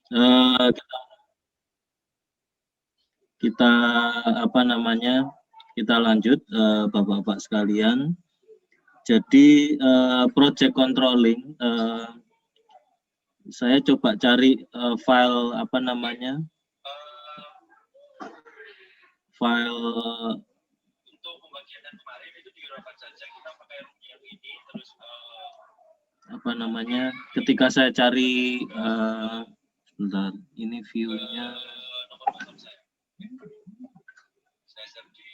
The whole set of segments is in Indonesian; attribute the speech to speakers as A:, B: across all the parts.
A: Eh, kita apa namanya? Kita lanjut, Bapak-bapak sekalian. Jadi project controlling, saya coba cari file apa namanya, file untuk pembagian kemarin itu digerakkan saja kita pakai yang ini terus apa namanya, ketika saya cari sebentar, ini view-nya nomor laptop saya. Saya di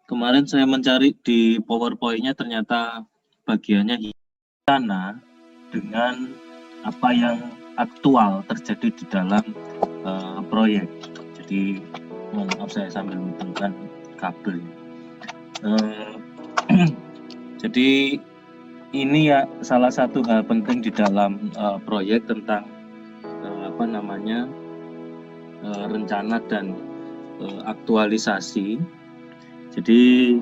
A: kemarin saya mencari di PowerPoint-nya ternyata bagiannya rencana dengan apa yang aktual terjadi di dalam proyek. Jadi maaf saya sambil menentukan kabel. Jadi ini ya salah satu hal penting di dalam proyek tentang apa namanya, rencana dan aktualisasi. Jadi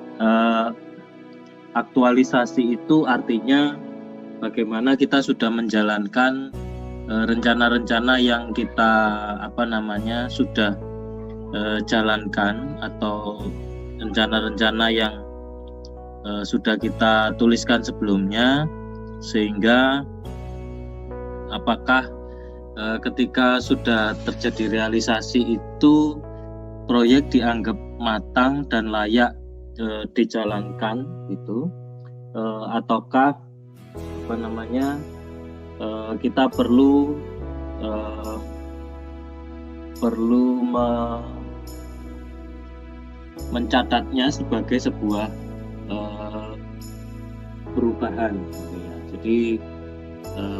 A: aktualisasi itu artinya bagaimana kita sudah menjalankan rencana-rencana yang kita apa namanya sudah jalankan atau rencana-rencana yang sudah kita tuliskan sebelumnya, sehingga apakah ketika sudah terjadi realisasi itu proyek dianggap matang dan layak dijalankan gitu, ataukah apa namanya kita perlu mencatatnya sebagai sebuah perubahan gitu ya. Jadi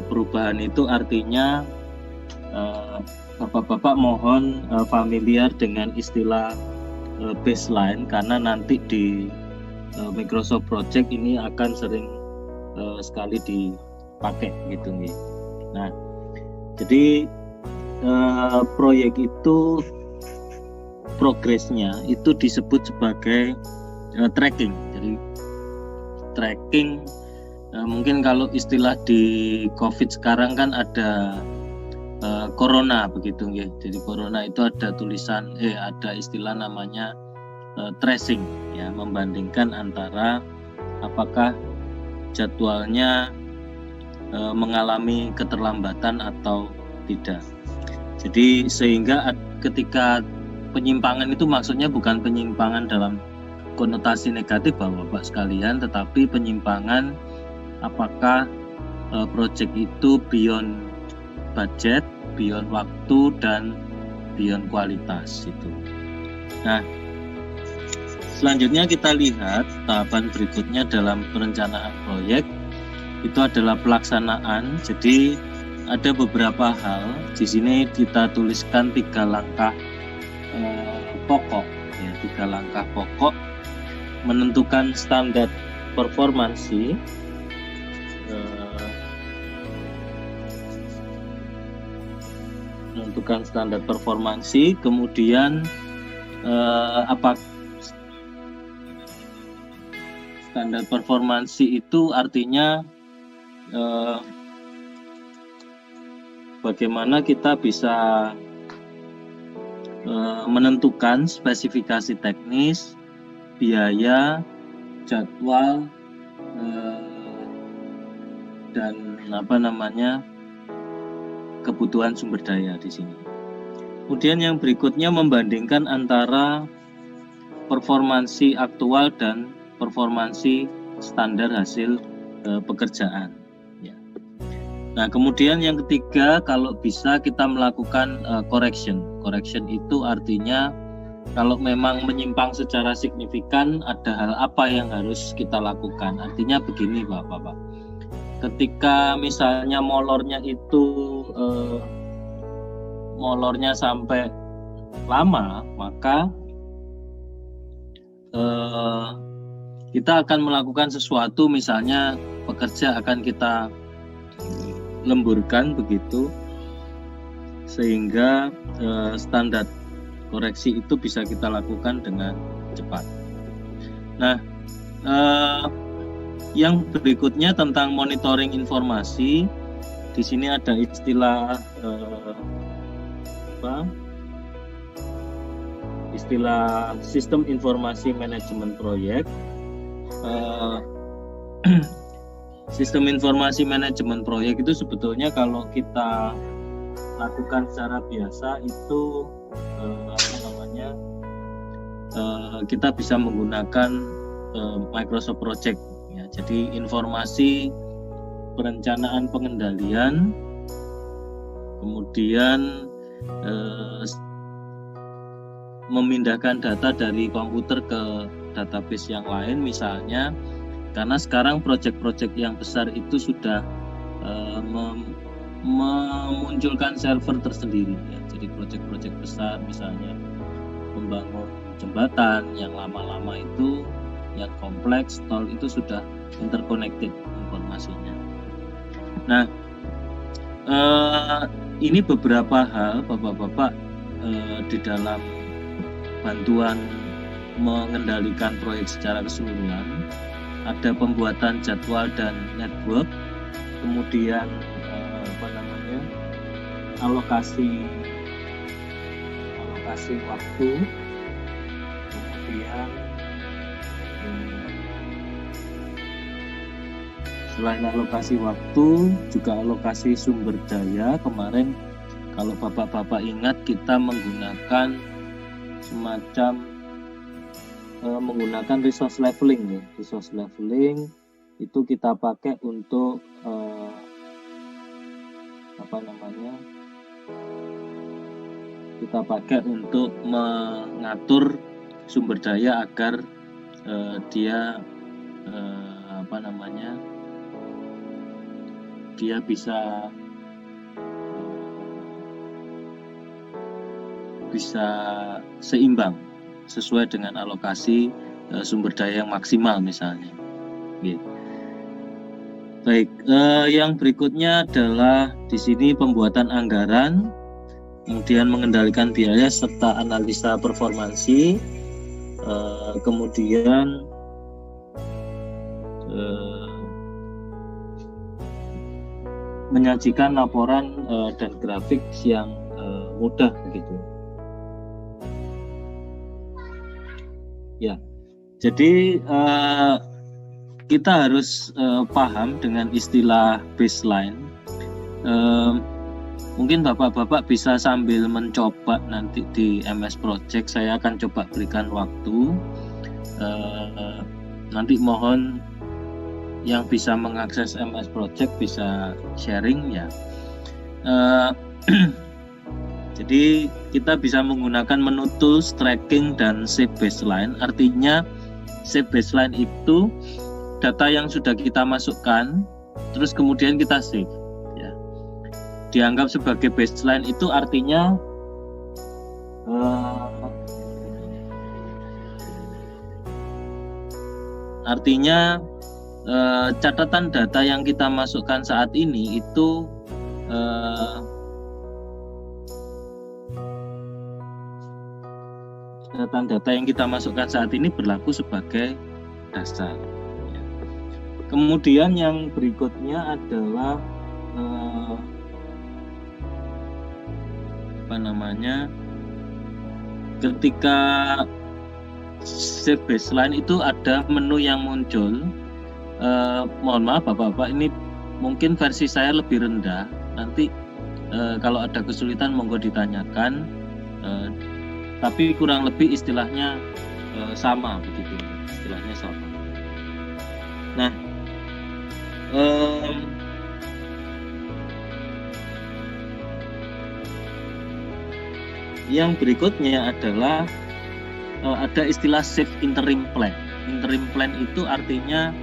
A: perubahan itu artinya Bapak-bapak mohon familiar dengan istilah baseline, karena nanti di Microsoft Project ini akan sering sekali dipakai gitu nih. Nah, jadi proyek itu progresnya itu disebut sebagai tracking. Jadi tracking mungkin kalau istilah di COVID sekarang kan ada corona begitu ya. Jadi corona itu ada tulisan ada istilah namanya tracing ya, membandingkan antara apakah jadwalnya mengalami keterlambatan atau tidak. Jadi sehingga ketika penyimpangan itu maksudnya bukan penyimpangan dalam konotasi negatif Bapak sekalian, tetapi penyimpangan apakah proyek itu beyond budget, beyond waktu, dan beyond kualitas itu. Nah, selanjutnya kita lihat tahapan berikutnya dalam perencanaan proyek itu adalah pelaksanaan. Jadi ada beberapa hal di sini kita tuliskan 3 langkah pokok ya, 3 langkah pokok: menentukan standar performansi, kemudian apa standar performansi itu artinya bagaimana kita bisa menentukan spesifikasi teknis, biaya, jadwal, dan apa namanya kebutuhan sumber daya di sini. Kemudian yang berikutnya membandingkan antara performansi aktual dan performansi standar hasil pekerjaan. Ya. Nah, kemudian yang ketiga, kalau bisa kita melakukan correction. Correction itu artinya kalau memang menyimpang secara signifikan, ada hal apa yang harus kita lakukan. Artinya begini Bapak-bapak, ketika misalnya molornya itu molornya sampai lama, maka kita akan melakukan sesuatu, misalnya pekerja akan kita lemburkan begitu, sehingga standar koreksi itu bisa kita lakukan dengan cepat. Nah, Yang berikutnya tentang monitoring informasi. Di sini ada istilah istilah sistem informasi manajemen proyek. Sistem informasi manajemen proyek itu sebetulnya kalau kita lakukan secara biasa itu kita bisa menggunakan Microsoft Project ya. Jadi informasi perencanaan pengendalian, kemudian memindahkan data dari komputer ke database yang lain misalnya, karena sekarang proyek-proyek yang besar itu sudah memunculkan server tersendiri ya. Jadi proyek-proyek besar misalnya membangun jembatan yang lama-lama itu, yang kompleks, tol itu sudah interconnected informasinya. Nah, ini beberapa hal Bapak-Bapak di dalam bantuan mengendalikan proyek secara keseluruhan. Ada pembuatan jadwal dan network, kemudian alokasi waktu, kemudian selain alokasi waktu juga alokasi sumber daya. Kemarin kalau Bapak-Bapak ingat kita menggunakan semacam menggunakan resource leveling ya. Resource leveling itu kita pakai untuk kita pakai untuk mengatur sumber daya agar dia dia bisa seimbang sesuai dengan alokasi sumber daya yang maksimal misalnya. Baik, yang berikutnya adalah di sini pembuatan anggaran, kemudian mengendalikan biaya serta analisa performansi, kemudian menyajikan laporan dan grafik yang mudah begitu. Ya, jadi kita harus paham dengan istilah baseline. Mungkin Bapak-Bapak bisa sambil mencoba nanti di MS Project. Saya akan coba berikan waktu. Nanti mohon yang bisa mengakses MS Project bisa sharing ya. Jadi kita bisa menggunakan menu tools, tracking, dan save baseline. Artinya save baseline itu data yang sudah kita masukkan, terus kemudian kita save. Ya. Dianggap sebagai baseline itu artinya catatan data yang kita masukkan saat ini itu catatan data yang kita masukkan saat ini berlaku sebagai dasar. Kemudian yang berikutnya adalah ketika save baseline itu ada menu yang muncul. Mohon maaf Bapak-Bapak, ini mungkin versi saya lebih rendah. Nanti kalau ada kesulitan monggo ditanyakan. Tapi kurang lebih istilahnya sama begitu. Istilahnya sama. Nah, yang berikutnya adalah ada istilah save interim plan. Interim plan itu artinya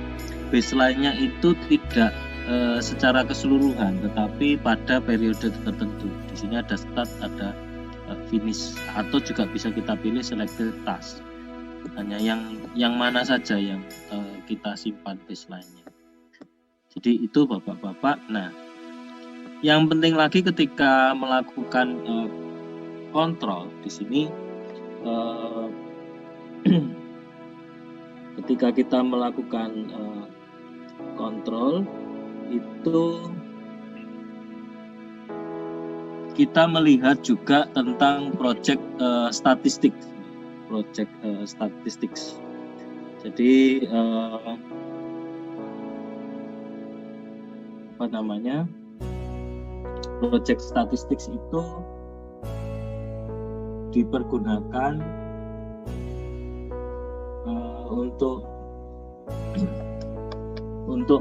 A: baseline-nya itu tidak secara keseluruhan, tetapi pada periode tertentu. Di sini ada start, ada finish, atau juga bisa kita pilih selected task. Hanya yang mana saja yang kita simpan baseline-nya. Jadi itu Bapak-Bapak. Nah, yang penting lagi ketika melakukan kontrol di sini, ketika kita melakukan kontrol itu kita melihat juga tentang project statistik. Jadi project statistik itu dipergunakan untuk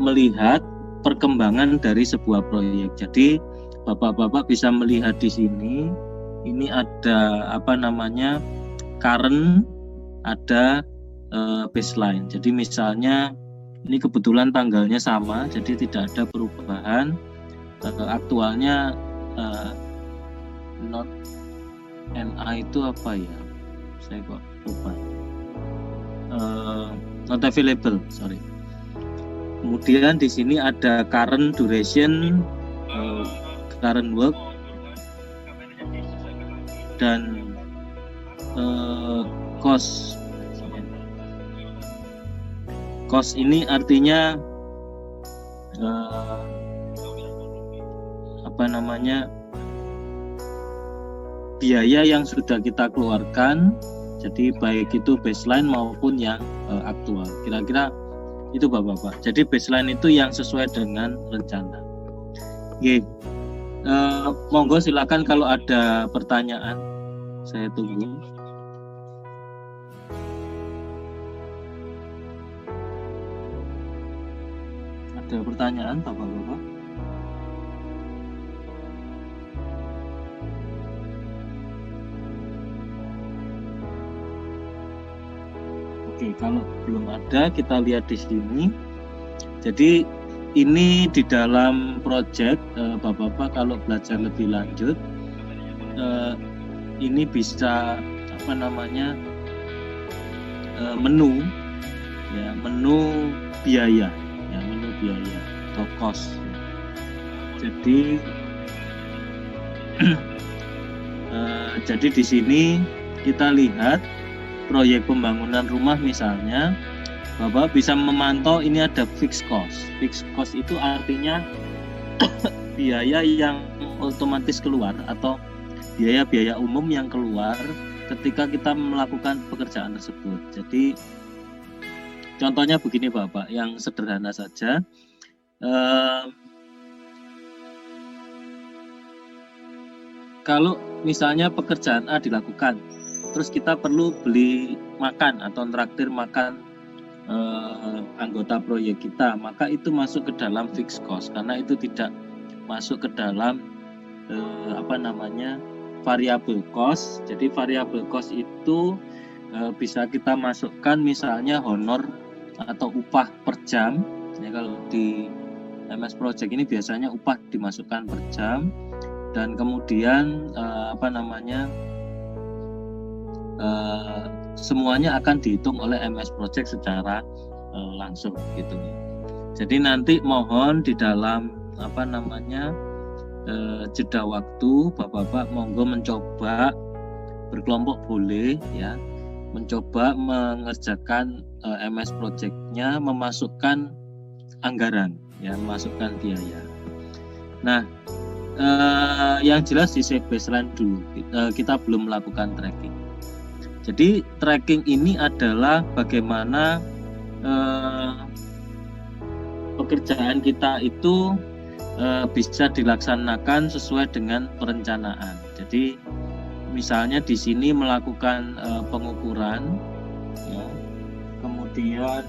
A: melihat perkembangan dari sebuah proyek. Jadi Bapak-bapak bisa melihat di sini, ini ada current, ada baseline. Jadi misalnya ini kebetulan tanggalnya sama, jadi tidak ada perubahan. Aktualnya not NA itu apa ya? Saya kok lupa. Not available, sorry. Kemudian di sini ada current duration, current work, dan cost. Cost ini artinya biaya yang sudah kita keluarkan, jadi baik itu baseline maupun yang aktual. Kira-kira itu Bapak-bapak. Jadi baseline itu yang sesuai dengan rencana. Oke. Monggo silakan kalau ada pertanyaan, saya tunggu. Ada pertanyaan Bapak-bapak? Oke, kalau belum ada kita lihat di sini. Jadi ini di dalam project Bapak-bapak kalau belajar lebih lanjut ini bisa menu biaya atau cost. Jadi jadi di sini kita lihat proyek pembangunan rumah misalnya, Bapak bisa memantau ini ada fixed cost. Fixed cost itu artinya biaya yang otomatis keluar atau biaya-biaya umum yang keluar ketika kita melakukan pekerjaan tersebut. Jadi contohnya begini Bapak, yang sederhana saja. Kalau misalnya pekerjaan A dilakukan, terus kita perlu beli makan atau traktir makan anggota proyek kita, maka itu masuk ke dalam fixed cost karena itu tidak masuk ke dalam variable cost. Jadi variable cost itu bisa kita masukkan misalnya honor atau upah per jam. Ya, kalau di MS Project ini biasanya upah dimasukkan per jam, dan kemudian semuanya akan dihitung oleh MS Project secara langsung gitu. Jadi nanti mohon di dalam jeda waktu Bapak-bapak monggo mencoba berkelompok boleh ya, mencoba mengerjakan MS Project-nya, memasukkan anggaran ya, memasukkan biaya. Nah, yang jelas di baseline dulu, kita belum melakukan tracking. Jadi tracking ini adalah bagaimana pekerjaan kita itu bisa dilaksanakan sesuai dengan perencanaan. Jadi misalnya di sini melakukan pengukuran, ya, kemudian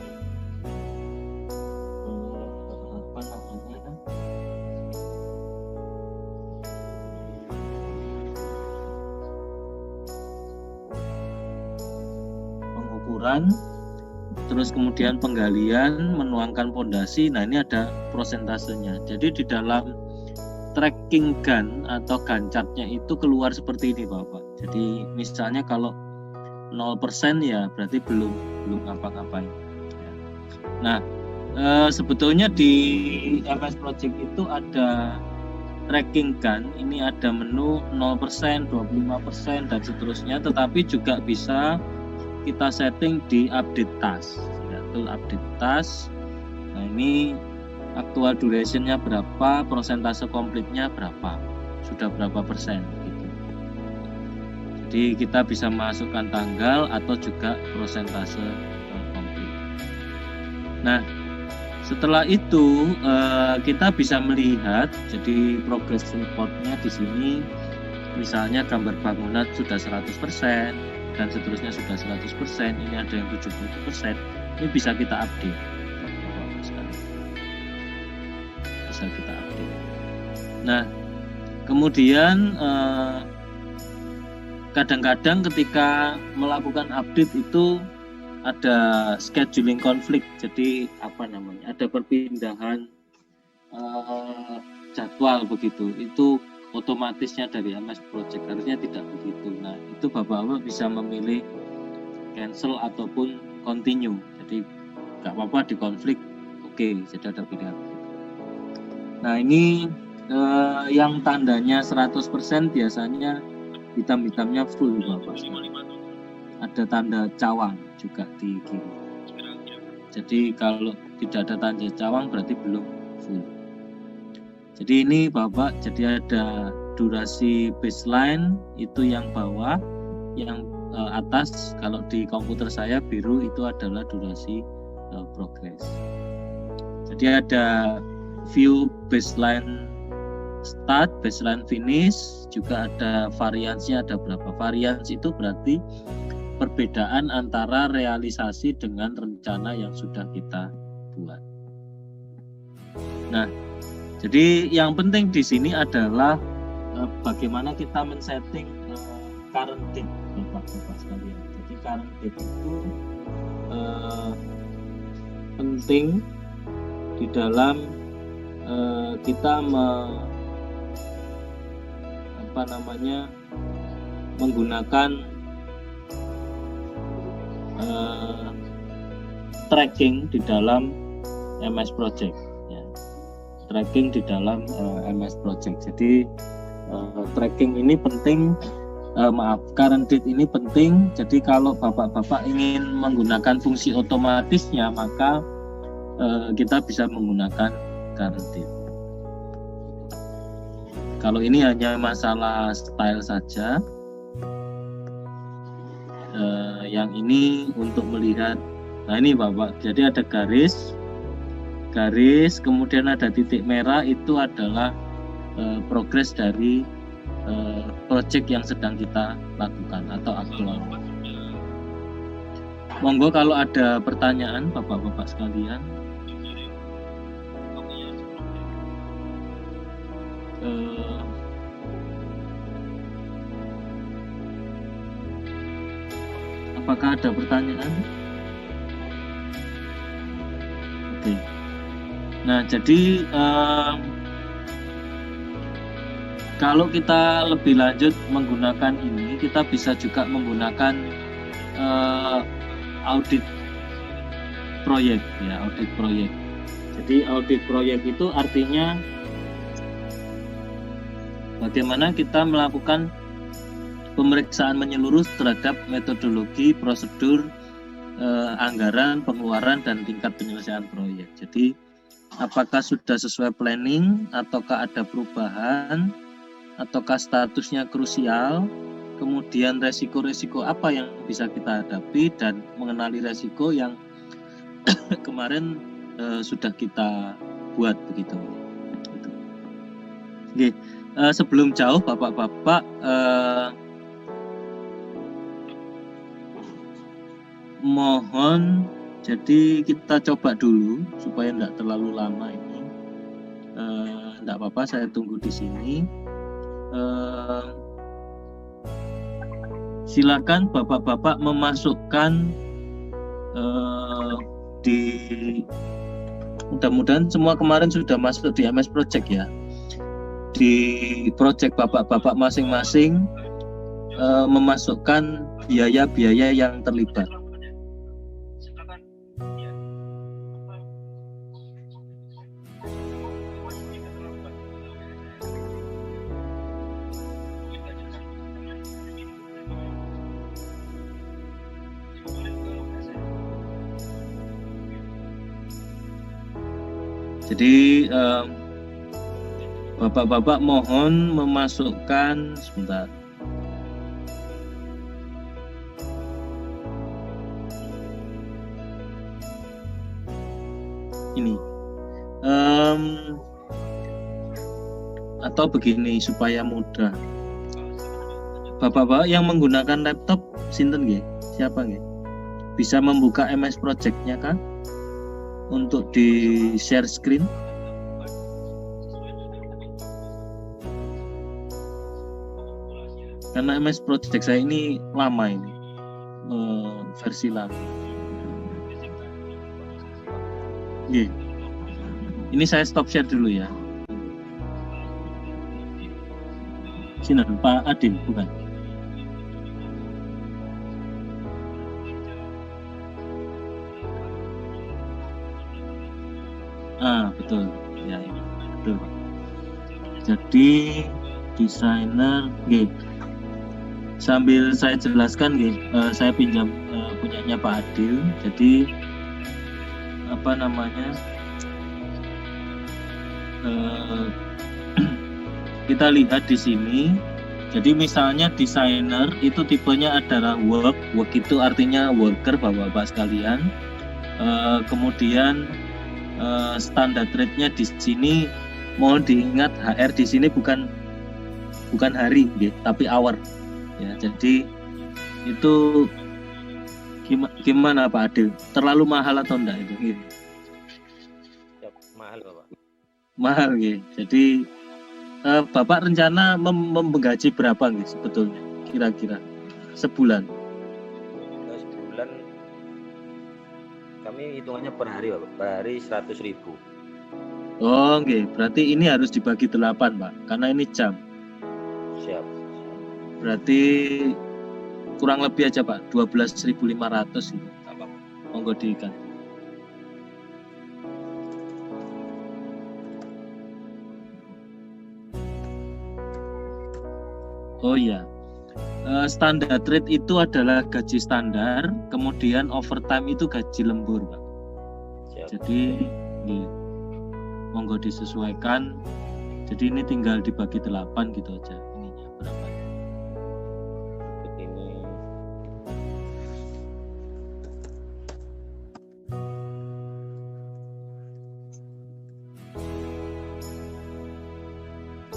A: terus kemudian penggalian, menuangkan pondasi. Nah, ini ada prosentasenya. Jadi di dalam tracking gun atau gancatnya itu keluar seperti ini Bapak. Jadi misalnya kalau 0% ya berarti belum ngapa-ngapain. Nah, sebetulnya di MS Project itu ada tracking gun. Ini ada menu 0%, 25% dan seterusnya. Tetapi juga bisa kita setting di update task, ya, tool update task. Nah, ini actual duration-nya berapa, persentase komplitnya berapa, sudah berapa persen gitu. Jadi kita bisa masukkan tanggal atau juga persentase komplit. Nah, setelah itu kita bisa melihat, jadi progress report-nya di sini, misalnya gambar bangunan sudah 100% dan seterusnya sudah 100%, ini ada yang 70%, ini bisa kita update. Bisa kita update. Nah, kemudian kadang-kadang ketika melakukan update itu ada scheduling konflik, jadi ada perpindahan jadwal begitu, itu otomatisnya dari MS Project, harusnya tidak begitu. Nah, itu Bapak-Bapak bisa memilih cancel ataupun continue, jadi nggak apa-apa di konflik, oke, jadi ada pilihan. Nah, ini yang tandanya 100% biasanya hitam-hitamnya full Bapak. Ada tanda cawang juga di kiri. Jadi kalau tidak ada tanda cawang berarti belum full. Jadi ini Bapak, jadi ada durasi baseline itu yang bawah, yang atas kalau di komputer saya biru itu adalah durasi progress. Jadi ada view baseline start, baseline finish, juga ada variansnya, ada berapa varians, itu berarti perbedaan antara realisasi dengan rencana yang sudah kita buat. Nah, jadi yang penting di sini adalah bagaimana kita men-setting current date, Bapak-Bapak sekalian. Jadi current date itu penting di dalam kita menggunakan tracking di dalam MS Project, ya. Tracking di dalam MS Project. Jadi tracking ini penting, current date ini penting. Jadi kalau Bapak-Bapak ingin menggunakan fungsi otomatisnya, maka kita bisa menggunakan current date. Kalau ini hanya masalah style saja, yang ini untuk melihat. Nah, ini Bapak, jadi ada garis, kemudian ada titik merah, itu adalah progres dari project yang sedang kita lakukan atau aktual. Monggo kalau ada pertanyaan Bapak-Bapak sekalian. Apakah ada pertanyaan? Oke. Nah, jadi kalau kita lebih lanjut menggunakan ini, kita bisa juga menggunakan audit proyek, ya, audit proyek. Jadi audit proyek itu artinya bagaimana kita melakukan pemeriksaan menyeluruh terhadap metodologi, prosedur, anggaran, pengeluaran, dan tingkat penyelesaian proyek. Jadi apakah sudah sesuai planning, ataukah ada perubahan, ataukah statusnya krusial, kemudian resiko-resiko apa yang bisa kita hadapi, dan mengenali resiko yang kemarin sudah kita buat begitu. Oke, sebelum jauh Bapak-Bapak, mohon, jadi kita coba dulu supaya tidak terlalu lama ini. Tidak apa-apa, saya tunggu di sini. Silakan Bapak-Bapak memasukkan di, mudah-mudahan semua kemarin sudah masuk di MS Project, ya. Di project Bapak-Bapak masing-masing memasukkan biaya-biaya yang terlibat. Jadi Bapak-bapak mohon memasukkan sebentar. Ini atau begini supaya mudah. Bapak-bapak yang menggunakan laptop sinten nggih? Siapa nggih? Bisa membuka MS Project-nya kan? Untuk di share screen. Karena MS Project saya ini lama ini, versi lama. Nggih. Ini saya stop share dulu ya. Sini Pak Adil, bukan? Betul. Ya, betul Pak. Jadi desainer, nggih. Sambil saya jelaskan, saya pinjam punyanya Pak Adil. Jadi apa namanya? Kita lihat di sini. Jadi misalnya desainer itu tipenya adalah work itu artinya worker Bapak-bapak sekalian. Kemudian standar rate-nya di sini mohon diingat HR di sini bukan hari, tapi hour. Ya, jadi itu gimana Pak Adil? Terlalu mahal atau enggak itu?
B: Ya, mahal Bapak.
A: Mahal ya. Jadi Bapak rencana menggaji berapa nih sebetulnya? Kira-kira sebulan?
B: Sebulan kami hitungannya per hari Bapak. Per hari 100.000.
A: Oh, oke. Berarti ini harus dibagi 8 Pak, karena ini jam.
B: Siap.
A: Berarti kurang lebih aja Pak, 12.500 gitu. Monggo diikat. Oh iya, standar rate itu adalah gaji standar, kemudian overtime itu gaji lembur Pak. Siap. Jadi monggo disesuaikan. Jadi ini tinggal dibagi 8 gitu aja. Ininya berapa?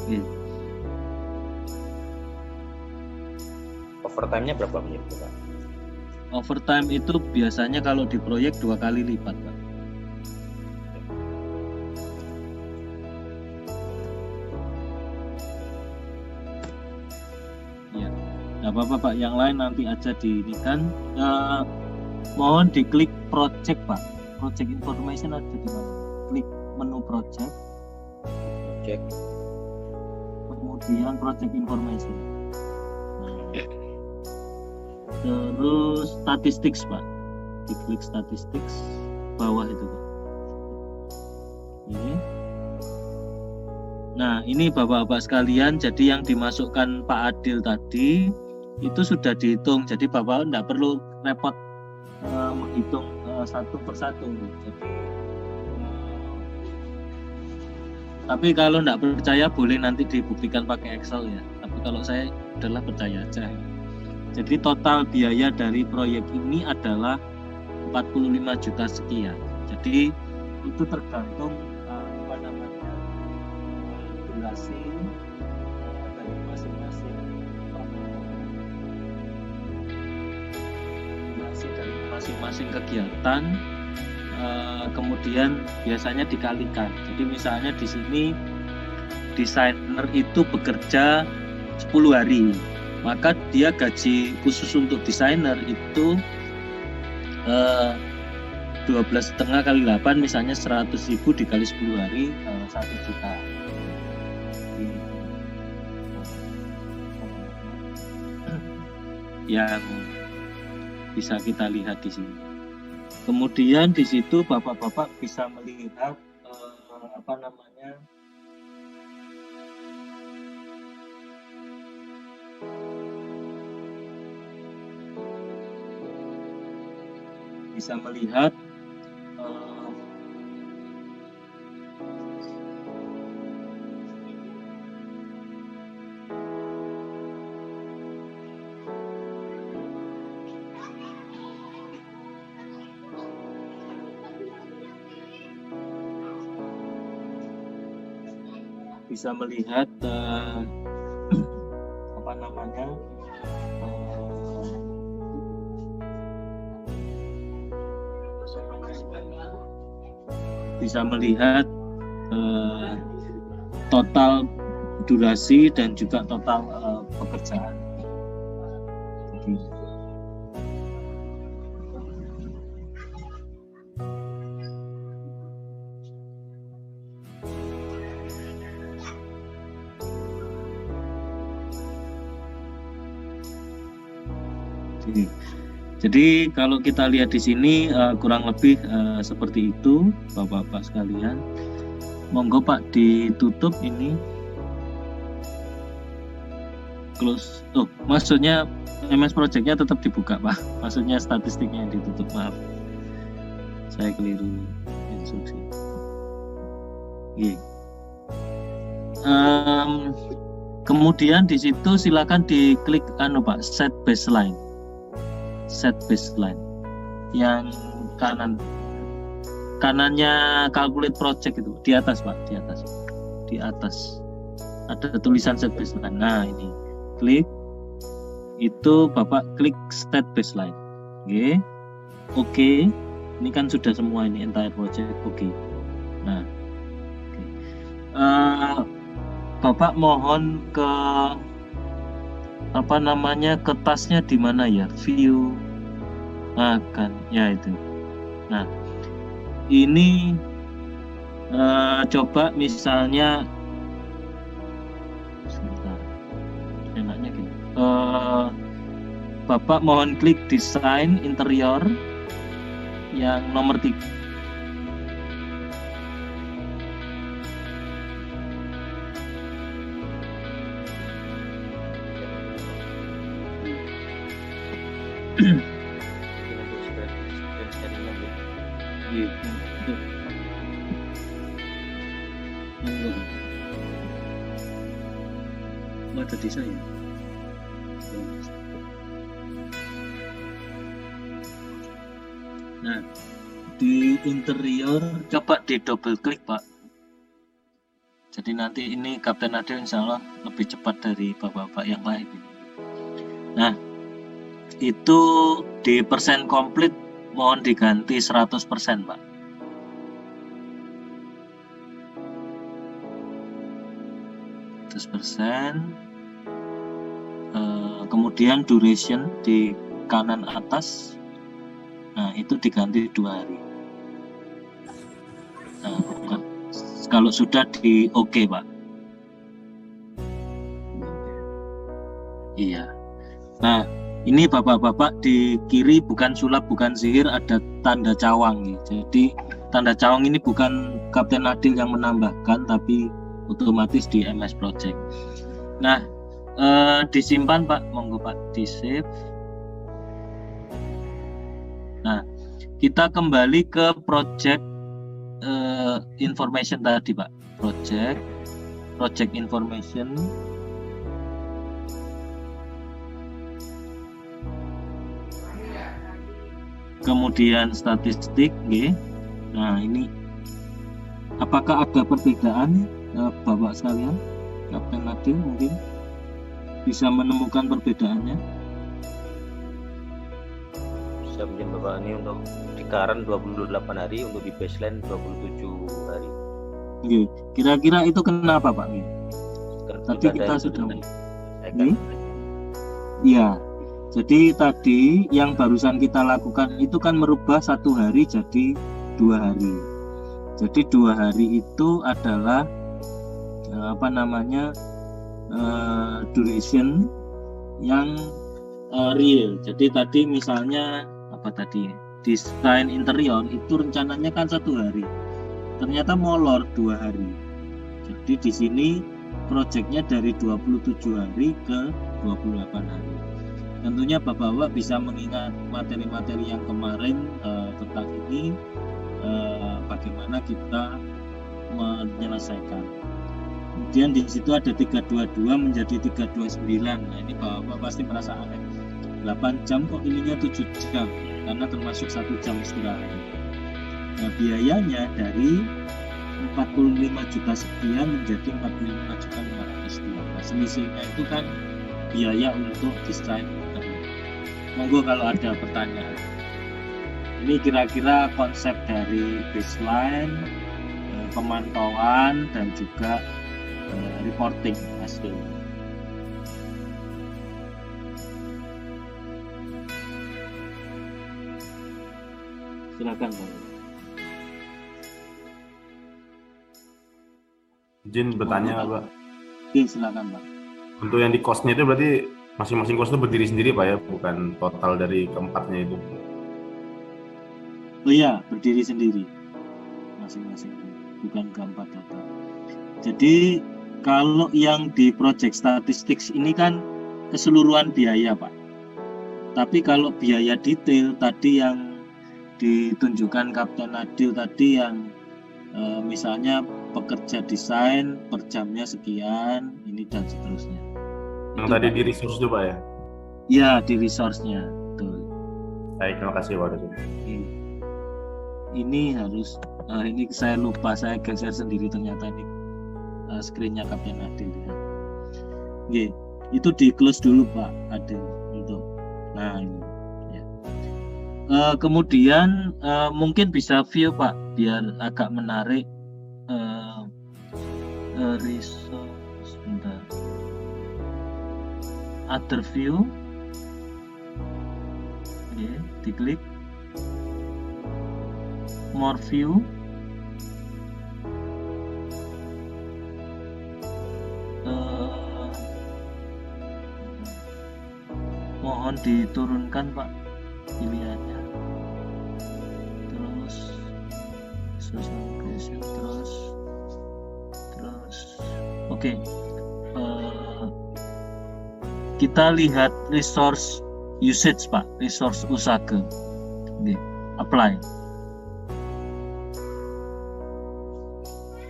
B: Ini overtime-nya berapa menit Pak?
A: Overtime itu biasanya kalau di proyek 2 kali lipat Pak. Ya, nggak apa-apa Pak, yang lain nanti aja diinikan. Mohon diklik project Pak. Project information ada di mana? Klik menu project. Kemudian project information. Terus statistics Pak, diklik statistics bawah itu Pak. Ini. Nah ini Bapak-bapak sekalian, jadi yang dimasukkan Pak Adil tadi itu sudah dihitung, jadi Bapak tidak perlu repot menghitung satu persatu. Jadi, tapi kalau tidak percaya boleh nanti dibuktikan pakai Excel ya. Tapi kalau saya adalah percaya aja. Jadi total biaya dari proyek ini adalah 45 juta sekian. Jadi itu tergantung durasi dari masing-masing kegiatan. Kemudian biasanya dikalikan. Jadi misalnya di sini desainer itu bekerja 10 hari. Maka dia gaji khusus untuk desainer itu 12,5 kali 8 misalnya 100.000 dikali 10 hari 1 juta. Yang bisa kita lihat di sini. Kemudian di situ Bapak-bapak bisa melihat bisa melihat bisa melihat apa namanya bisa melihat total durasi dan juga total pekerjaan. Jadi kalau kita lihat di sini kurang lebih seperti itu, Bapak-bapak sekalian. Monggo Pak ditutup ini. Close. Oh, maksudnya MS Project-nya tetap dibuka, Pak. Maksudnya statistiknya yang ditutup, maaf. Saya keliru instruksi. Kemudian di situ silakan diklik Pak, set baseline. Set baseline. Yang kanannya calculate project itu di atas, Pak, di atas. Di atas. Ada tulisan set baseline. Nah, ini. Klik itu Bapak klik set baseline. Oke. Ini kan sudah semua ini entire project. Oke. Nah, Bapak mohon ke ke tasnya di mana ya? View kan ya itu. Nah, ini coba misalnya enaknya gini. Bapak mohon klik desain interior yang nomor 3. Ada desain. Nah, di interior coba di double klik, Pak. Jadi nanti ini Kapten Adil insya Allah lebih cepat dari bapak-bapak yang lain. Nah, itu di persen komplit mohon diganti 100%, Pak. Kemudian duration di kanan atas, nah itu diganti 2 hari. Nah, kalau sudah di oke, Pak. Iya. Nah, ini bapak-bapak di kiri bukan sulap, bukan sihir, ada tanda cawang. Jadi tanda cawang ini bukan Kapten Adil yang menambahkan, tapi otomatis di MS Project. Nah, disimpan, Pak, monggo Pak, di save. Nah, kita kembali ke project information tadi, Pak. Project information. Kemudian statistik, Nah, ini apakah ada perbedaan, Bapak sekalian? Kapten Adil mungkin bisa menemukan perbedaannya.
B: Bisa mungkin Bapak ini untuk di current 28 hari, untuk di baseline 27 hari.
A: Kira-kira itu kenapa, Pak? Tadi kita sudah Iya. Jadi tadi yang barusan kita lakukan itu kan merubah 1 hari jadi 2 hari. Jadi 2 hari itu adalah duration yang real. Jadi tadi misalnya desain interior itu rencananya kan 1 hari, ternyata molor 2 hari. Jadi di sini proyeknya dari 27 hari ke 28 hari. Tentunya Bapak-bapak bisa mengingat materi-materi yang kemarin tentang ini, bagaimana kita menyelesaikan. Kemudian di situ ada 322 menjadi 329. Nah, ini Bapak pasti merasa aneh. 8 jam kok ininya 7 jam, karena termasuk 1 jam istirahat. Nah, biayanya dari 45 juta sekian menjadi 45 juta 502. Nah, selisihnya itu kan biaya untuk desain interior. Monggo kalau ada pertanyaan. Ini kira-kira konsep dari baseline, pemantauan, dan juga reporting hasil. Silakan Pak.
C: Izin bertanya Pak.
A: Oke, silakan Pak.
C: Untuk yang di cost-nya itu berarti masing-masing cost itu berdiri sendiri Pak ya, bukan total dari keempatnya itu.
A: Oh iya, berdiri sendiri masing-masing, bukan keempat total. Jadi kalau yang di project statistics ini kan keseluruhan biaya Pak. Tapi kalau biaya detail tadi yang ditunjukkan Kapten Adil tadi yang misalnya pekerja desain per jamnya sekian, ini dan seterusnya.
C: Yang
A: Itu,
C: tadi
A: Pak.
C: di resource itu Pak ya?
A: Ya, di resource-nya. Betul.
C: Baik, terima kasih Pak.
A: Ini harus ini saya lupa, saya geser sendiri ternyata ini screen-nya Kapten Adil ya. Oke, itu di close dulu Pak Adil untuk. Nah ini ya. Kemudian mungkin bisa view Pak biar agak menarik. Resource bentar. Other view. Oke, diklik. More view. Mohon diturunkan Pak pilihannya. Terus social creation, terus oke. Kita lihat resource usage Pak, resource usage. Oke, apply.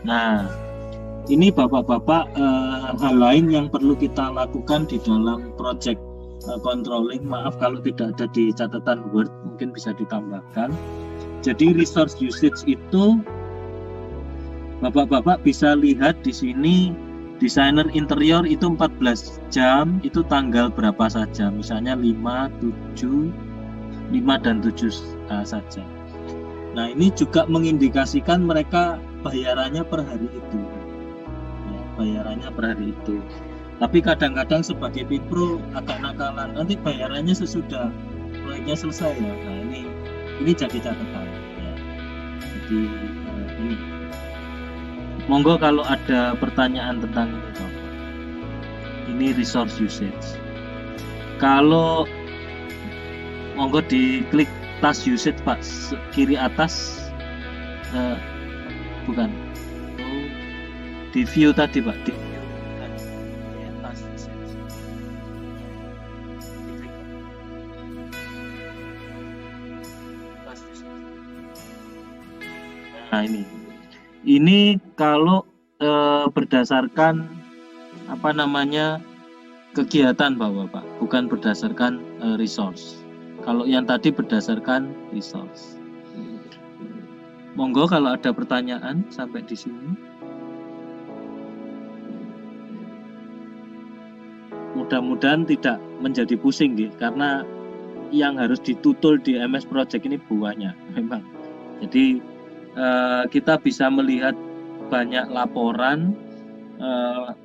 A: Nah, ini Bapak-bapak hal lain yang perlu kita lakukan di dalam project controlling. Maaf kalau tidak ada di catatan Word, mungkin bisa ditambahkan. Jadi resource usage itu Bapak-bapak bisa lihat di sini desainer interior itu 14 jam, itu tanggal berapa saja. Misalnya 5 dan 7 saja. Nah, ini juga mengindikasikan mereka bayarannya per hari itu. Ya, bayarannya per hari itu. Tapi kadang-kadang sebagai Pinpro agak nakalan, nanti bayarannya sesudah proyeknya selesai ya. Nah, ini jadi catatan ya. Jadi ini. Monggo kalau ada pertanyaan tentang ini Pak. Ini resource usage. Kalau monggo diklik task usage Pak, kiri atas bukan. Oh, di view tadi Pak, di view bukan. Ya, task usage. Diklik Pak. Task usage. Nah, ini kalau berdasarkan apa namanya kegiatan Bapak, bukan berdasarkan resource. Kalau yang tadi berdasarkan resource. Monggo kalau ada pertanyaan sampai di sini. Mudah-mudahan tidak menjadi pusing gitu, karena yang harus ditutul di MS Project ini banyak memang. Jadi kita bisa melihat banyak laporan.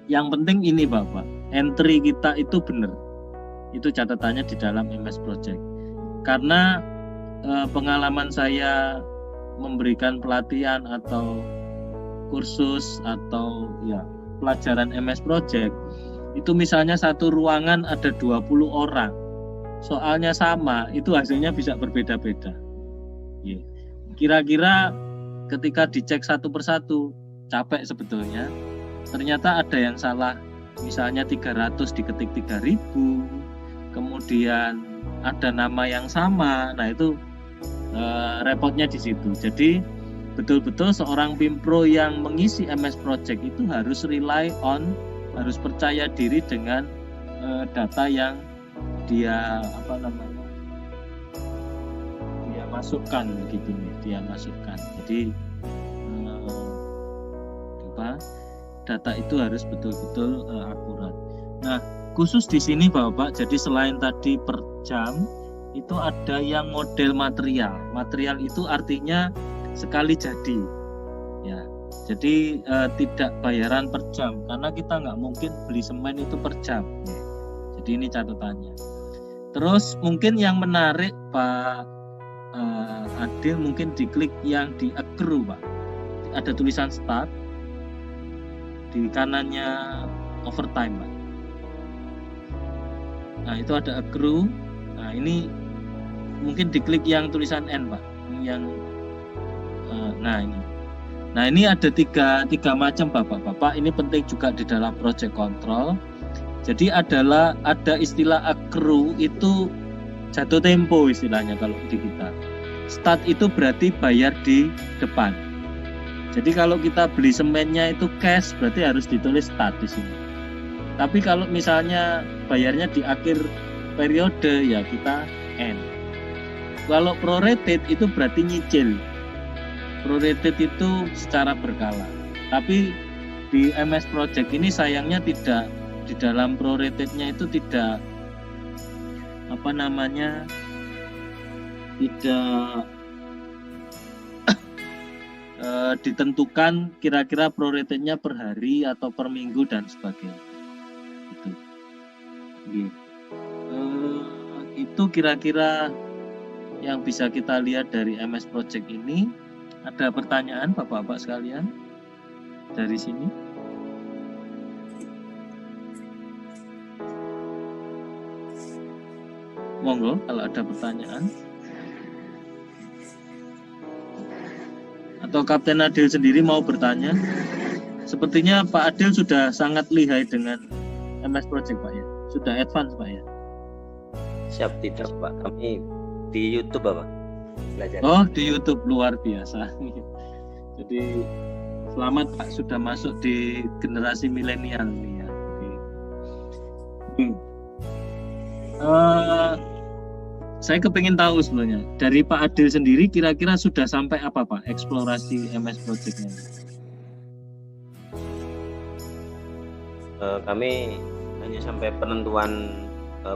A: Yang penting ini Bapak, entry kita itu benar. Itu catatannya di dalam MS Project. Karena pengalaman saya memberikan pelatihan atau kursus atau ya pelajaran MS Project, itu misalnya satu ruangan ada 20 orang, soalnya sama, itu hasilnya bisa berbeda-beda. Kira-kira ketika dicek satu persatu capek sebetulnya, ternyata ada yang salah, misalnya 300 diketik 3000, kemudian ada nama yang sama. Nah itu repotnya di situ. Jadi betul-betul seorang Pimpro yang mengisi MS Project itu harus rely on, harus percaya diri dengan data yang dia masukkan gitu nih, dia masukkan. Jadi data itu harus betul-betul akurat. Nah, khusus di sini Bapak, jadi selain tadi per jam, itu ada yang model material. Material itu artinya sekali jadi, ya. Jadi tidak bayaran per jam, karena kita nggak mungkin beli semen itu per jam. Jadi ini catatannya. Terus mungkin yang menarik Pak Adil, mungkin diklik yang di accrue Pak. Ada tulisan start, di kanannya overtime Pak. Nah itu ada accrue. Nah ini mungkin diklik yang tulisan N Pak. Yang nah ini. Nah ini ada tiga macam Bapak-Bapak. Ini penting juga di dalam project control. Jadi ada istilah accrue itu jatuh tempo istilahnya kalau di kita. Start itu berarti bayar di depan. Jadi kalau kita beli semennya itu cash, berarti harus ditulis start di sini. Tapi kalau misalnya bayarnya di akhir periode, ya kita end. Kalau prorated itu berarti nyicil. Prorated itu secara berkala. Tapi di MS Project ini sayangnya tidak, di dalam proratednya itu tidak tidak ditentukan kira-kira proratednya per hari atau per minggu dan sebagainya. Itu kira-kira yang bisa kita lihat dari MS Project ini. Ada pertanyaan Bapak-bapak sekalian dari sini? Monggo kalau ada pertanyaan. Atau Kapten Adil sendiri mau bertanya? Sepertinya Pak Adil sudah sangat lihai dengan MS Project Pak ya? Sudah advance Pak ya?
B: Siap, tidak Pak, kami di YouTube Bapak belajar.
A: Oh di YouTube, luar biasa. Jadi selamat Pak, sudah masuk di generasi milenial nih ya. Saya kepingin tahu sebenarnya dari Pak Adil sendiri kira-kira sudah sampai apa Pak eksplorasi MS Project-nya?
B: Kami hanya sampai penentuan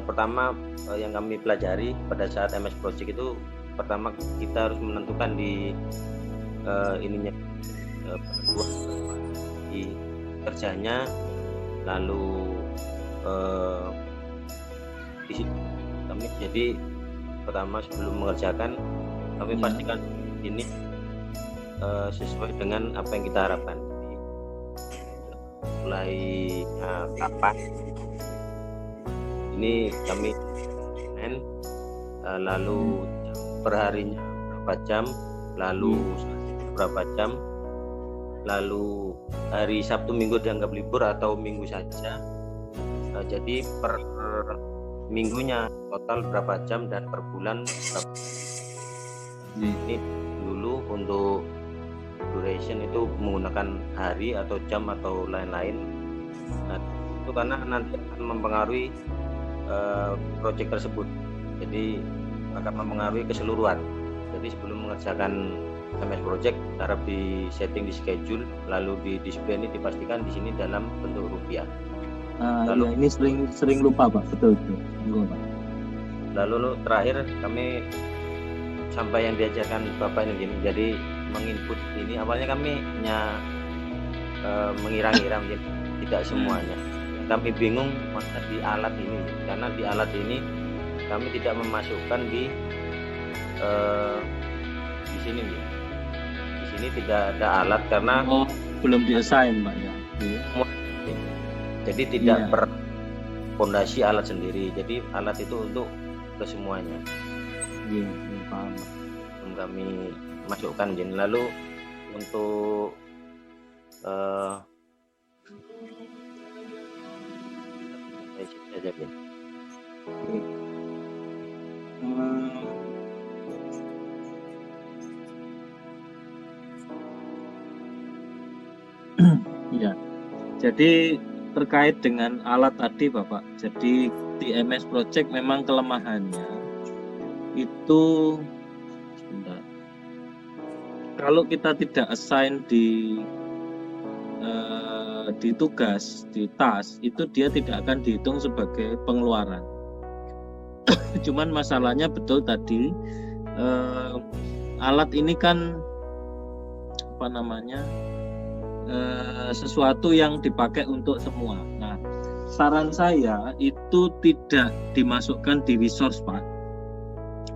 B: pertama yang kami pelajari pada saat MS Project itu, pertama kita harus menentukan di penentuan di kerjanya, lalu di situ kami jadi pertama sebelum mengerjakan kami pastikan ini sesuai dengan apa yang kita harapkan. Jadi, mulai kapan ini kami lalu perharinya berapa jam, lalu berapa jam, lalu hari Sabtu Minggu dianggap libur atau minggu saja. Jadi per minggunya total berapa jam dan per bulan berapa. Ini dulu untuk duration itu menggunakan hari atau jam atau lain-lain. Nah, itu karena nanti akan mempengaruhi proyek tersebut. Jadi akan mempengaruhi keseluruhan. Jadi sebelum mengerjakan MS Project harap di setting di schedule, lalu di display ini dipastikan di sini dalam bentuk rupiah.
A: Lalu ya, ini sering lupa Pak, betul. Enggak, Pak.
B: Lalu terakhir kami sampai yang diajarkan Bapak ini, jadi menginput ini awalnya kami hanya mengira-ngira, tidak semuanya. Kami bingung masa di alat ini, karena di alat ini kami tidak memasukkan di sini. Di sini tidak ada alat karena
A: belum diassign Pak ya.
B: Jadi tidak per fondasi alat sendiri. Jadi alat itu untuk kesemuanya.
A: Iya, paham.
B: Kami masukkan jadi lalu untuk
A: ya. Jadi terkait dengan alat tadi Bapak, jadi di MS Project memang kelemahannya itu sebentar, kalau kita tidak assign di di tugas, di tas itu dia tidak akan dihitung sebagai pengeluaran. Cuman masalahnya betul tadi, alat ini kan sesuatu yang dipakai untuk semua. Nah, saran saya itu tidak dimasukkan di resource, Pak.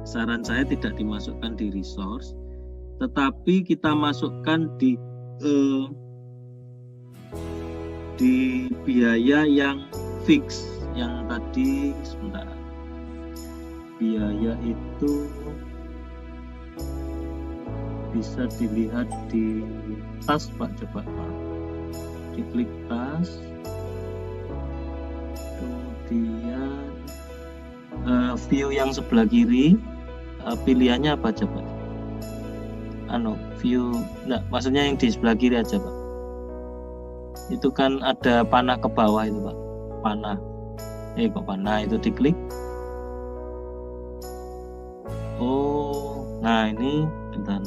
A: Saran saya tidak dimasukkan di resource, tetapi kita masukkan di biaya yang fix, yang tadi sebentar. Biaya itu bisa dilihat di tas, Pak. Coba, Pak, diklik tas, kemudian view yang sebelah kiri, pilihannya apa coba? View, maksudnya yang di sebelah kiri aja, Pak. Itu kan ada panah ke bawah itu, Pak. Panah. Panah itu diklik. Oh, nah ini bentar.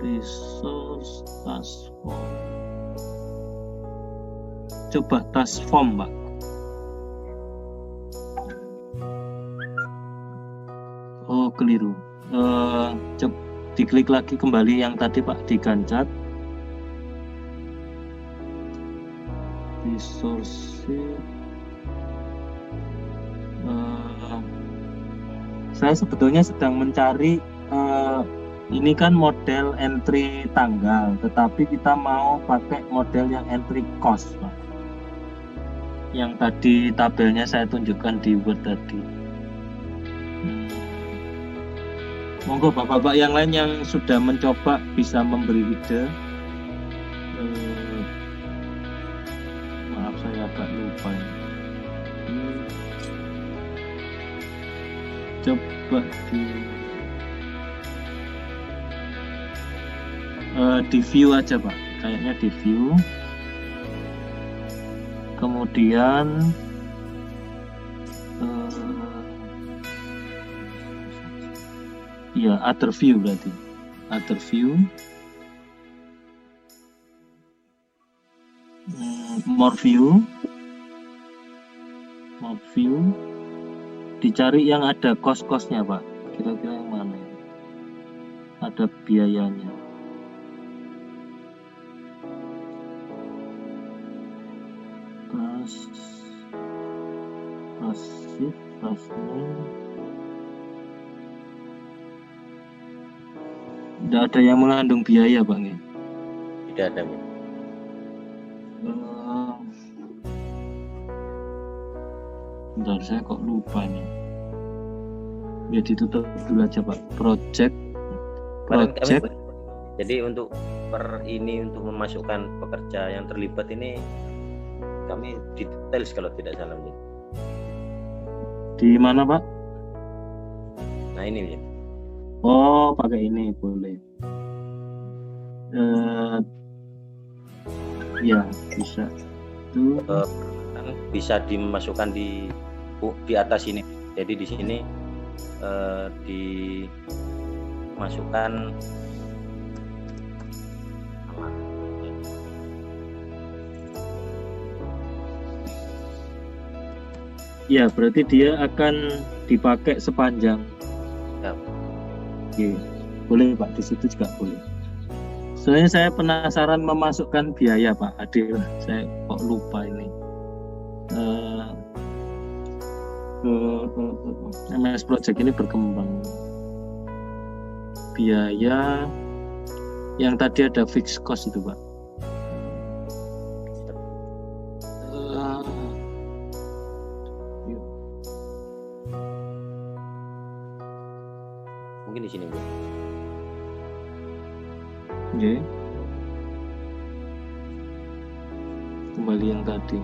A: Resource task form. Coba task form, Pak. Oh, keliru. Coba diklik lagi kembali yang tadi, Pak, digancat. Resource. Saya sebetulnya sedang mencari ini kan model entry tanggal, tetapi kita mau pakai model yang entry cost, Pak. Yang tadi tabelnya saya tunjukkan di Word tadi. Monggo Bapak-bapak yang lain yang sudah mencoba bisa memberi ide. Maaf, saya agak lupa ini. Coba di view aja, Pak. Kayaknya di view. Kemudian other view berarti. Other view. More view. More view. Dicari yang ada cost-costnya, Pak. Kira-kira yang mana? Ada biayanya. Tidak ada yang mengandung biaya, Bang, ya?
B: Tidak ada, Bang.
A: Bentar, saya kok lupa nih. Ya ditutup dulu aja, Pak. Project.
B: Jadi untuk untuk memasukkan pekerja yang terlibat ini kami detail kalau tidak salah.
A: Di mana, Pak?
B: Nah ini ya.
A: Oh, pakai ini boleh. Ya bisa. Itu
B: bisa dimasukkan di atas ini. Jadi di sini dimasukkan
A: ya, berarti dia akan dipakai sepanjang.
B: Ya.
A: Oke, boleh, Pak, di situ juga boleh. Soalnya saya penasaran memasukkan biaya, Pak. Adil, saya kok lupa ini. MS Project ini berkembang. Biaya yang tadi ada fixed cost itu, Pak.
B: Mungkin di sini, Bu.
A: Oke. Kembali yang tadi.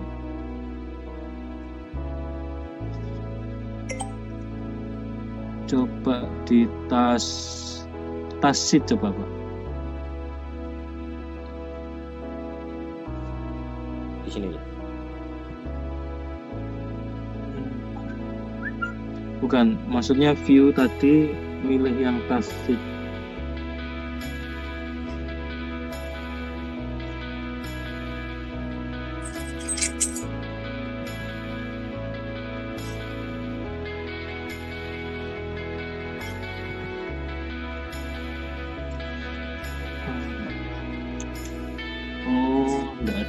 A: Coba di tas sheet coba, Pak.
B: Di sini, Bu.
A: Bukan, maksudnya view tadi milih yang tas sheet.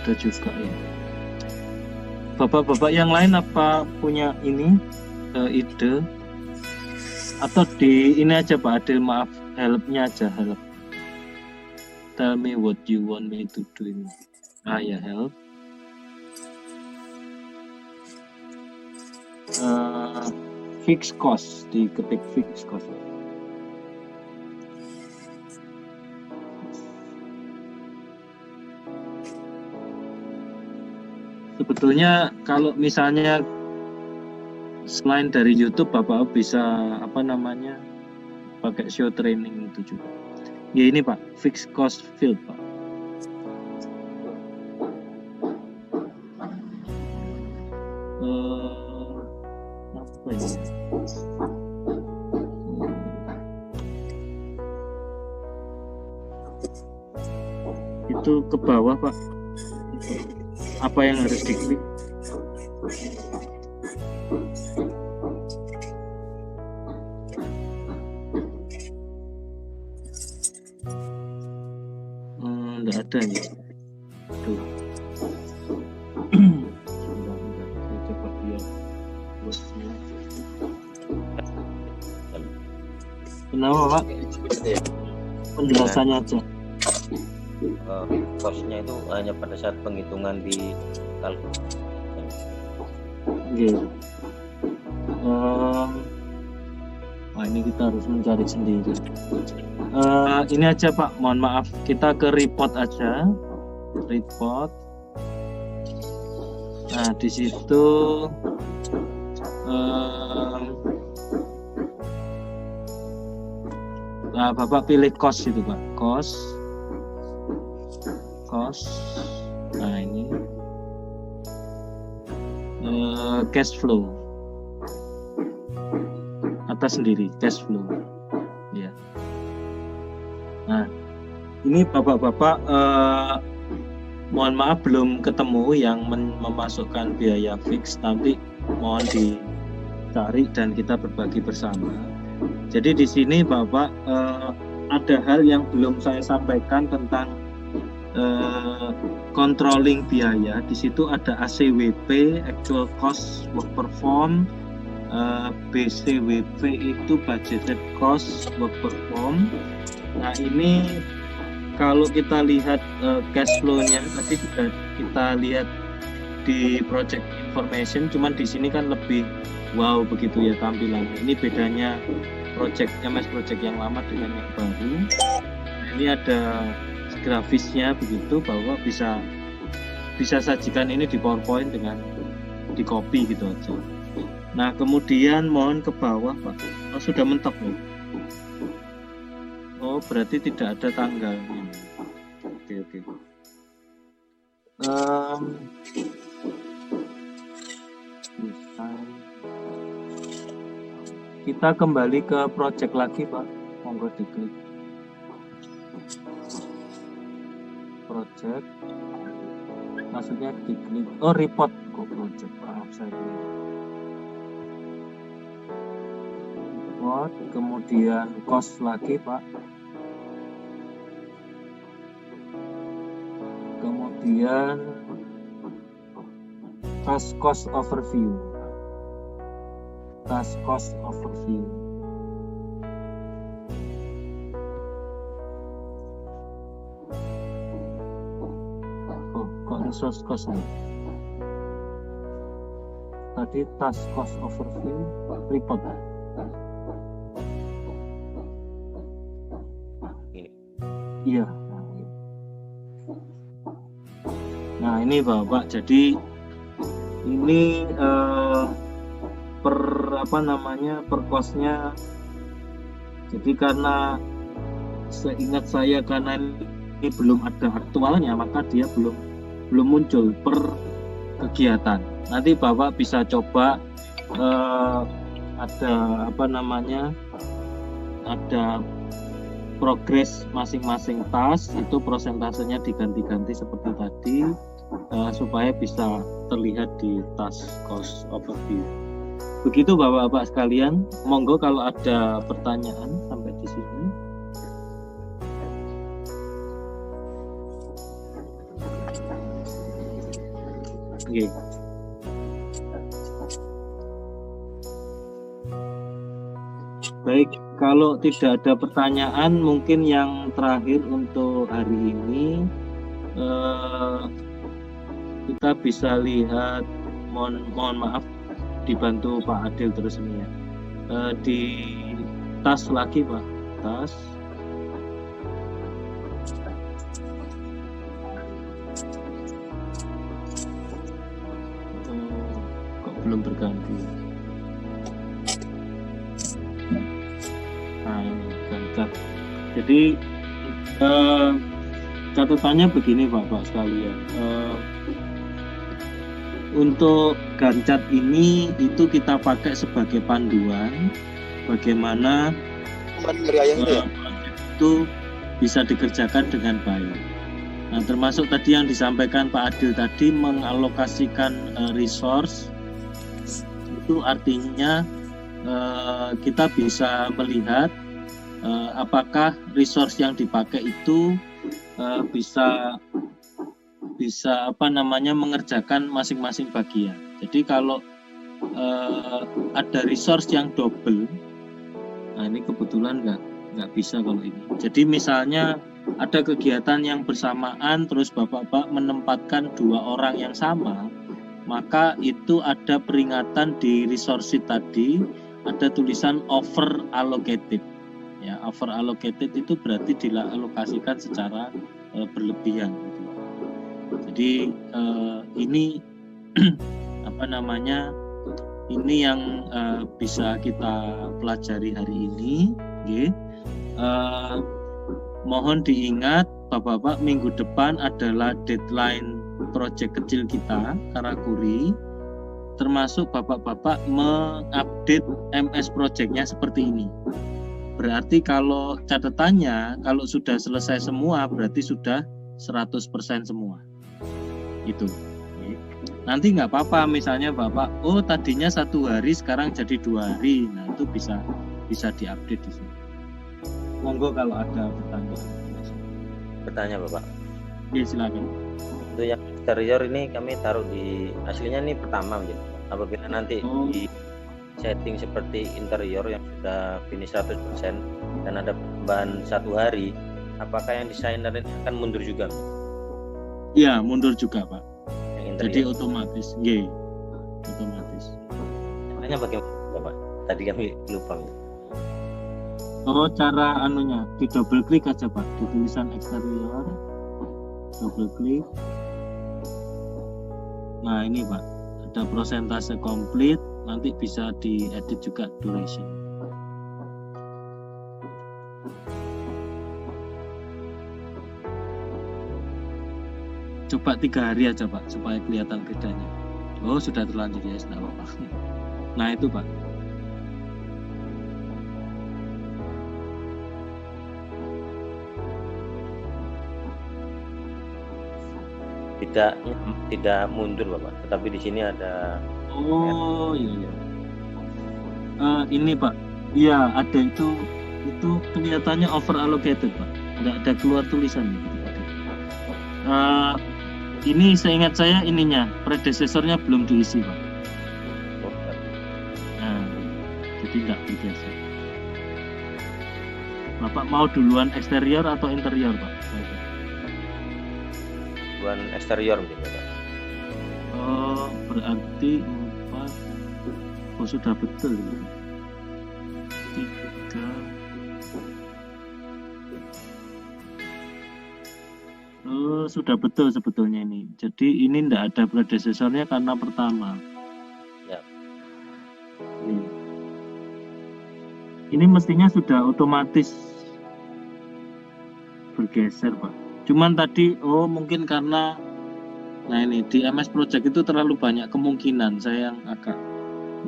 A: ada juga ya. Bapak-bapak yang lain apa punya ini ide? Atau di ini aja Pak Adil, maaf, helpnya aja, help. Tell me what you want me to do ini. Ya, help. Fixed cost, diketik fixed cost. Sebetulnya kalau misalnya selain dari YouTube, Bapak bisa pakai show training itu juga. Ya ini Pak, fixed cost field Pak. Apa ini? Itu ke bawah Pak. Apa yang harus diklik? Enggak ada nih. Tuh. Sebentar, saya coba lihat bosnya. Kenapa Pak? Penjelasannya aja.
B: Cost-nya itu hanya pada saat penghitungan di kalkulator.
A: Oke. Ini kita harus mencari sendiri. Ini aja Pak, mohon maaf, kita ke report aja. Report. Nah di situ Bapak pilih cost itu Pak, cost. Nah ini cash flow. Atas sendiri cash flow. Ya. Nah ini bapak-bapak mohon maaf belum ketemu yang memasukkan biaya fix, nanti mohon dicari dan kita berbagi bersama. Jadi di sini Bapak ada hal yang belum saya sampaikan tentang controlling biaya. Di situ ada ACWP, actual cost work perform, BCWP itu budgeted cost work perform. Nah ini kalau kita lihat cash flow-nya tadi sudah kita lihat di project information, cuman di sini kan lebih wow begitu ya tampilannya. Ini bedanya project MS project yang lama dengan yang baru. Nah, ini ada grafisnya begitu bahwa bisa sajikan ini di PowerPoint dengan di copy gitu aja. Nah kemudian mohon ke bawah Pak. Sudah mentok loh. Berarti tidak ada tanggalnya. Oke. Kita kembali ke project lagi Pak. Monggo diklik. Project. Maksudnya diklik. Report kok project. Maaf saya. Report. Kemudian cost lagi Pak. Kemudian task cost overview. Kok resource cost nih? Tadi task cost overview report. Iya. Nah ini Bapak, jadi ini per cost-nya. Jadi karena seingat saya karena ini belum ada aktualnya, maka dia belum muncul per kegiatan. Nanti Bapak bisa coba ada progres masing-masing task, itu prosentasenya diganti-ganti seperti tadi supaya bisa terlihat di task cost overview. Begitu Bapak-bapak sekalian, monggo kalau ada pertanyaan sampai di sini. Oke. Baik, kalau tidak ada pertanyaan, mungkin yang terakhir untuk hari ini kita bisa lihat, mohon maaf, dibantu Pak Adil terus ini ya. Di tas lagi Pak, tas. Kok belum berganti? Nah ini gancat. Jadi catatannya begini Bapak sekalian. Untuk gancat ini itu kita pakai sebagai panduan bagaimana itu bisa dikerjakan dengan baik. Nah, termasuk tadi yang disampaikan Pak Adil tadi, mengalokasikan resource, itu artinya kita bisa melihat apakah resource yang dipakai itu bisa mengerjakan masing-masing bagian. Jadi kalau ada resource yang double, nah ini kebetulan nggak bisa kalau ini. Jadi misalnya ada kegiatan yang bersamaan, terus Bapak menempatkan 2 orang yang sama, maka itu ada peringatan di resource sheet tadi, ada tulisan over allocated. Ya, over allocated itu berarti dialokasikan secara berlebihan. Jadi ini ini yang bisa kita pelajari hari ini. Mohon diingat Bapak-bapak, minggu depan adalah deadline proyek kecil kita Karakuri, termasuk Bapak-bapak mengupdate MS projectnya seperti ini. Berarti kalau catatannya, kalau sudah selesai semua berarti sudah 100% semua. Itu. Nanti nggak apa-apa, misalnya Bapak, tadinya 1 hari sekarang jadi 2 hari. Nah itu bisa diupdate di sini. Monggo kalau ada pertanyaan.
B: Bertanya Bapak.
A: Ya silakan.
B: Untuk yang eksterior ini kami taruh di aslinya ini pertama mungkin. Apabila nanti di setting seperti interior yang sudah finish 100% dan ada tambahan 1 hari, apakah yang desainer ini akan mundur juga?
A: Iya, mundur juga Pak. Jadi
B: Interior.
A: otomatis, otomatis.
B: Caranya bagaimana Bapak? Tadi kami lupa.
A: Cara anunya, di double klik aja Pak, di tulisan eksterior, double klik. Nah ini Pak, ada prosentase komplit, nanti bisa diedit juga duration. Coba 3 hari aja Pak, supaya kelihatan bedanya. Sudah terlanjur ya, sudah Pak. Nah itu Pak.
B: Tidak mundur Bapak, tetapi di sini ada.
A: Iya. Ini Pak, iya ada itu kelihatannya over allocated Pak, nggak ada keluar tulisan gitu. Ini seingat saya ininya predesesornya belum diisi Pak. Nah, jadi nggak bergeser. Bapak mau duluan eksterior atau interior Pak?
B: Duluan eksterior mungkin Bapak.
A: Berarti 4. Sudah betul ya. 3. Sudah betul sebetulnya ini. Jadi ini tidak ada predesesornya karena pertama.
B: Ya.
A: Ini mestinya sudah otomatis bergeser Pak. Cuman tadi mungkin karena ini di MS Project itu terlalu banyak kemungkinan, saya yang agak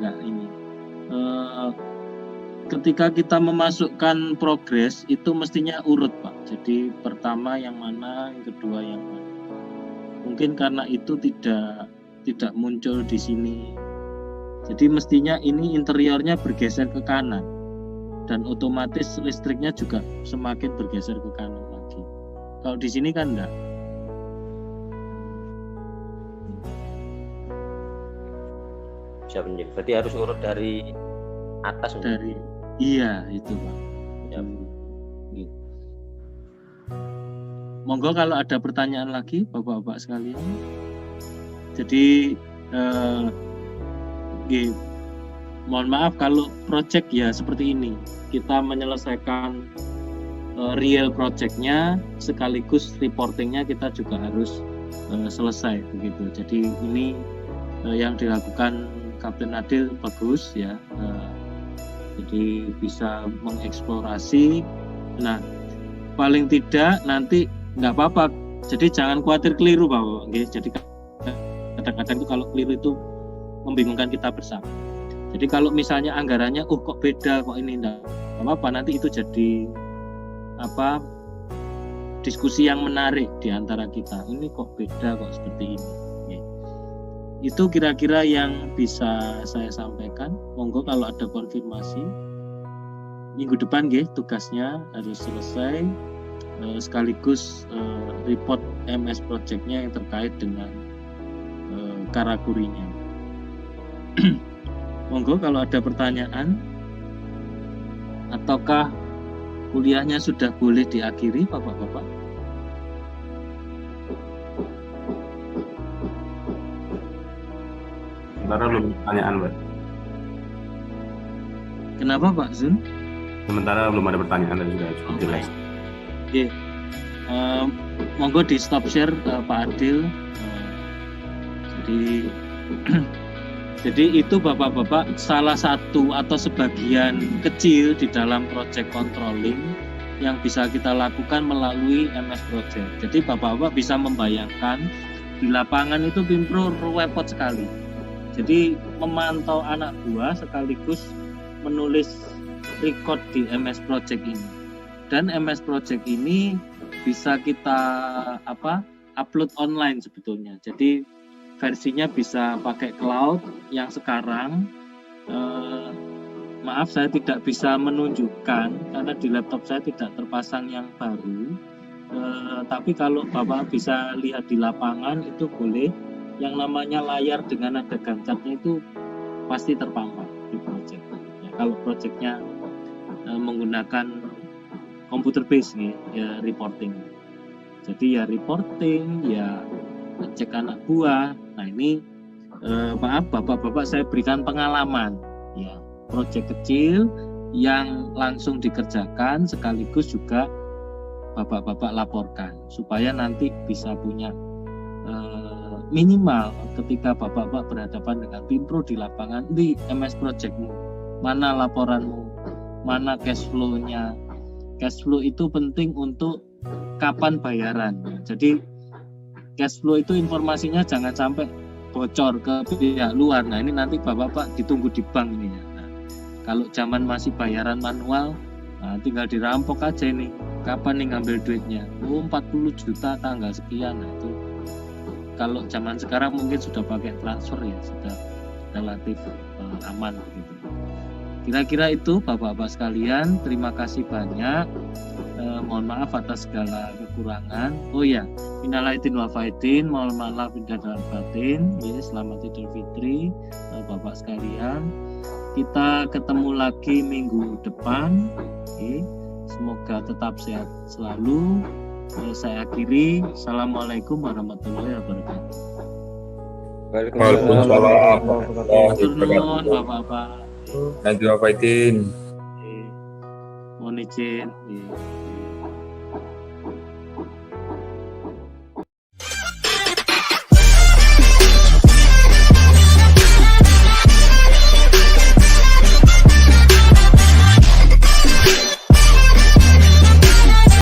A: nggak ini. Ketika kita memasukkan progres itu mestinya urut Pak. Jadi pertama yang mana, yang kedua yang mana. Mungkin karena itu tidak muncul di sini. Jadi mestinya ini interiornya bergeser ke kanan dan otomatis listriknya juga semakin bergeser ke kanan lagi. Kalau di sini kan enggak.
B: siap NIM. Berarti harus urut dari atas.
A: Dari iya itu Pak.
B: Ya.
A: Gitu. Monggo kalau ada pertanyaan lagi Bapak-bapak sekalian. Jadi mohon maaf kalau project ya seperti ini. Kita menyelesaikan real projectnya sekaligus reportingnya kita juga harus selesai begitu. Jadi ini yang dilakukan Kapten Adil bagus ya. Jadi bisa mengeksplorasi. Nah, paling tidak nanti nggak apa-apa. Jadi jangan khawatir keliru Bapak. Jadi kadang-kadang itu kalau keliru itu membingungkan kita bersama. Jadi kalau misalnya anggarannya, kok beda, kok ini enggak apa-apa. Nanti itu jadi diskusi yang menarik di antara kita. Ini kok beda, kok seperti ini. Itu kira-kira yang bisa saya sampaikan. Monggo kalau ada konfirmasi. Minggu depan tugasnya harus selesai sekaligus report MS project-nya yang terkait dengan karakurinya. Monggo kalau ada pertanyaan. Ataukah kuliahnya sudah boleh diakhiri Bapak-bapak?
C: Sementara belum pertanyaan, Pak.
A: Kenapa Pak Zun?
C: Sementara belum ada pertanyaan dan sudah cukup jelas.
A: Oke. Monggo di stop share Pak Adil. Jadi itu Bapak-bapak salah satu atau sebagian kecil di dalam project controlling yang bisa kita lakukan melalui MS Project. Jadi Bapak-bapak bisa membayangkan di lapangan itu Pimpro repot sekali. Jadi memantau anak buah sekaligus menulis record di MS Project ini. Dan MS Project ini bisa kita upload online sebetulnya. Jadi versinya bisa pakai cloud yang sekarang maaf saya tidak bisa menunjukkan karena di laptop saya tidak terpasang yang baru. Tapi kalau Bapak bisa lihat di lapangan itu boleh. Yang namanya layar dengan ada gancatnya itu pasti terpampang di project. Ya, kalau projectnya menggunakan komputer base ya reporting. Jadi ya reporting, ya cek anak buah. Nah ini maaf Bapak-bapak saya berikan pengalaman ya project kecil yang langsung dikerjakan sekaligus juga Bapak-bapak laporkan supaya nanti bisa punya minimal ketika Bapak-bapak berhadapan dengan Pimpro di lapangan di MS Projectmu, mana laporanmu, mana cash flow-nya. Cash flow itu penting untuk kapan bayaran. Jadi cash flow itu informasinya jangan sampai bocor ke pihak luar. Nah ini nanti Bapak-bapak ditunggu di bank ini ya. Nah, kalau zaman masih bayaran manual, nah, tinggal dirampok aja ini. Kapan nih ngambil duitnya? 40 juta tanggal sekian. Nah itu kalau zaman sekarang mungkin sudah pakai transfer ya, sudah relatif aman gitu. Kira-kira itu Bapak-bapak sekalian, terima kasih banyak. Mohon maaf atas segala kekurangan. Oh ya, minal aidin wal faidin, mohon maaf lahir dan batin. Selamat Idul Fitri Bapak sekalian. Kita ketemu lagi minggu depan. Semoga tetap sehat selalu. Saya akhiri. Assalamualaikum warahmatullahi wabarakatuh.
D: Waalaikumsalam warahmatullahi
A: wabarakatuh. Bapak-bapak.
D: Najwa Faidin.
A: Mohon izin.